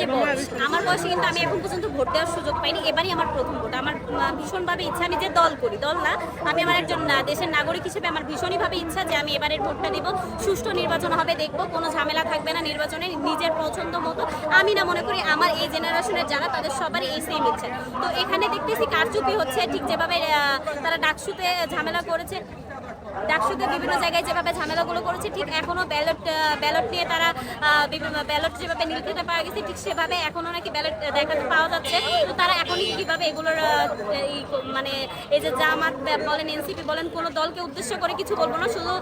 যে বয়স, আমার বয়সে কিন্তু আমি এখন পর্যন্ত ভোট দেওয়ার সুযোগ পাইনি। এবারই আমার প্রথম ভোট। আমার ভীষণভাবে ইচ্ছা, আমি যে দল করি, দল না, আমি আমার একজন দেশের নাগরিক হিসেবে আমার ভীষণইভাবে ইচ্ছা যে আমি এবারের ভোটটা দিব, সুষ্ঠু নির্বাচন হবে, দেখবো কোনো ঝামেলা থাকবে না নির্বাচনে, নিজের পছন্দ মতো। আমি না মনে করি আমার এই জেনারেশনের যারা তাদের সবারই এই সেম ইচ্ছে। তো এখানে দেখতেছি কারচুপি হচ্ছে, ঠিক যেভাবে তারা ডাকসুতে ঝামেলা করেছে, ডাকসুতে বিভিন্ন জায়গায় যেভাবে ঝামেলাগুলো করেছে, ঠিক এখনো ব্যালট নিয়ে তারা বিভিন্ন ব্যালট যেভাবে নীলক্ষেতে পাওয়া গেছে, ঠিক সেভাবে এখনো নাকি ব্যালট দেখাতে পাওয়া যাচ্ছে। তো তারা এখনই কিভাবে এগুলোর মানে এই যে জামাত বলেন, এনসিপি বলেন, কোনো দলকে উদ্দেশ্য করে কিছু বলবো না, শুধু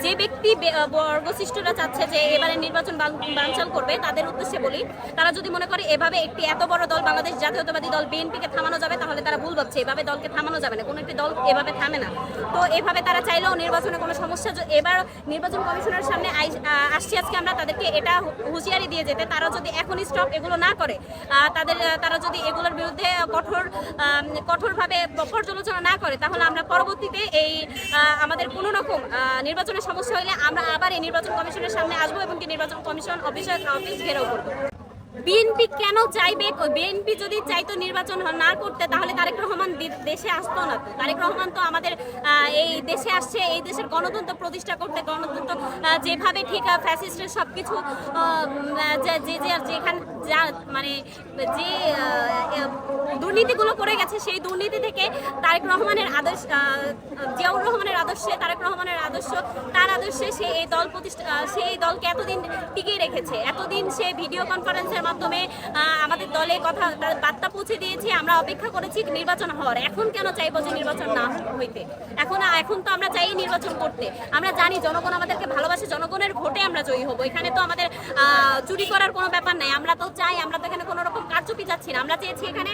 যে ব্যক্তি বর্গশিষ্টরা চাচ্ছে যে এবারে নির্বাচন বানচাল করবে তাদের উদ্দেশ্যে বলি, তারা যদি মনে করে এভাবে একটি এত বড় দল বাংলাদেশ জাতীয়তাবাদী দল বিএনপিকে থামানো যাবে, তাহলে তারা ভুল ভাবছে। এভাবে দলকে থামানো যাবে না, কোনো একটি দল এভাবে থামে না। তো এভাবে তারা চাইলেও নির্বাচনে কোনো সমস্যা, এবার নির্বাচন কমিশনের সামনে আসছি আজকে আমরা তাদেরকে এটা হুঁশিয়ারি দিয়ে যেতে, তারা যদি এখনই স্টপ এগুলো না করে, তারা যদি এগুলোর বিরুদ্ধে কঠোরভাবে পর্যালোচনা না করে, তাহলে আমরা পরবর্তীতে এই আমাদের কোনো রকম নির্বাচনের সমস্যা হলে আমরা আবার এই নির্বাচন কমিশনের সামনে আসবো এবং কি নির্বাচন কমিশন অফিস ঘেরাও করবো। বিএনপি কেন চাইবে? বিএনপি যদি চাইতো নির্বাচন না করতে, তাহলে তারেক রহমান দেশে আসতো না। তারেক রহমান তো আমাদের এই দেশে আসছে এই দেশের গণতন্ত্র প্রতিষ্ঠা করতে, গণতন্ত্র যেভাবে ঠিক ফ্যাসিস্টের সবকিছু যেখানে মানে যে দুর্নীতিগুলো করে গেছে, সেই দুর্নীতি থেকে তারেক রহমানের আদর্শ, জিয়াউর রহমানের আদর্শে, তারেক রহমানের আদর্শ, তার আদর্শে সে এই দল প্রতিষ্ঠা, সেই দলকে এতদিন টিকিয়ে রেখেছে। এতদিন সে ভিডিও কনফারেন্সের মাধ্যমে আমাদের দলে কথা বার্তা পৌঁছে দিয়েছে, আমরা অপেক্ষা করেছি নির্বাচন হওয়ার। এখন কেন চাইবো যে নির্বাচন না হইতে? এখন তো আমরা চাই নির্বাচন করতে। আমরা জানি জনগণ আমাদেরকে ভালোবাসে, জনগণের ভোটে আমরা জয়ী হব। এখানে তো আমাদের চুরি করার কোনো ব্যাপার নাই। আমরা তো চাই, আমরা তো এখানে কোনো রকম কারচুপি যাচ্ছি না। আমরা চেয়েছি এখানে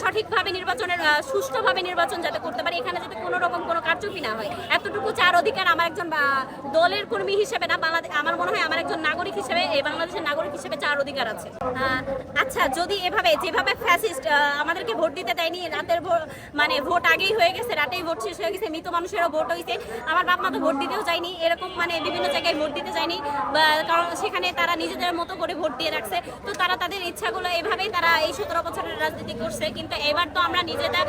সঠিকভাবে নির্বাচনের, সুষ্ঠুভাবে নির্বাচন যাতে করতে পারি, এখানে যাতে কোনো রকম কোনো কারচুপি না হয়, এতটুকু চার অধিকার আমার একজন দলের কর্মী হিসেবে না, আমার মনে হয় আমার একজন নাগরিক হিসেবে, এই বাংলাদেশের নাগরিক হিসেবে চার অধিকার আছে। আচ্ছা, যদি যেভাবে ফ্যাসিস্ট আমাদেরকে ভোট দিতে দেয়নি, রাতের মানে ভোট আগেই হয়ে গেছে, রাতেই ভোট শেষ হয়ে গেছে, মৃত মানুষেরও ভোট হয়েছে, আমার বাপ মা তো ভোট দিতেও যায়নি, এরকম মানে বিভিন্ন জায়গায় ভোট দিতে যায়নি, কারণ সেখানে তারা নিজেদের মতো করে ভোট দিয়ে রাখছে। তো তারা তাদের ইচ্ছাগুলো এভাবেই তারা এই 17 বছরের রাজনীতি করছে। কিন্তু এবার তো আমরা নিজেরা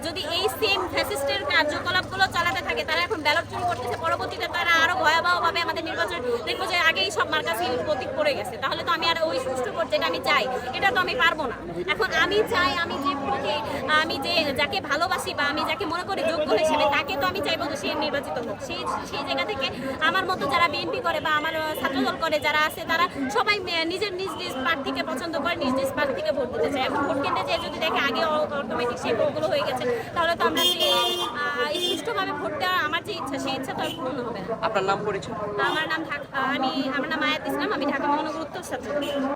যদি এই সেম ফ্যাসিস্টের কার্যকলাপগুলো চালাতে থাকে, তারা এখন ব্যালট চুরি করতেছে, পরবর্তীতে তারা আরো ভয়াবহভাবে আমাদের নির্বাচন দেখবো যে আগেই সব মার্কাসি প্রতীক পড়ে গেছে। তাহলে তো আমি আর ওই সুষ্ঠু ভোট যেটা আমি চাই, এটা তো আমি পারবো না। এখন আমি চাই, আমি যে যাকে ভালোবাসি বা আমি যাকে মনে করি যোগ্য হিসেবে, তাকে তো আমি চাইবো যে সে নির্বাচিত হোক। সেই জায়গা থেকে আমার মতো যারা বিএনপি করে বা আমার ছাত্রদল করে যারা আছে, তারা সবাই নিজের নিজ নিজ প্রার্থীকে পছন্দ করে, নিজ নিজ প্রার্থীকে ভোট দিতে চায়। এখন ভোট কেন্দ্রে যেয়ে যদি দেখে আগে অটোমেটিক সেই ভোটগুলো হয়ে গেছে, তাহলে তো আমরা এই সুষ্ঠুভাবে ভোট দেওয়ার আমার যে ইচ্ছা, সেই ইচ্ছা তো আর পূর্ণ হবে না। আপনার নাম পরিচয়? আমার নাম আয়াত ইসলাম, আমি ঢাকা মহানগর উত্তর ছাত্র।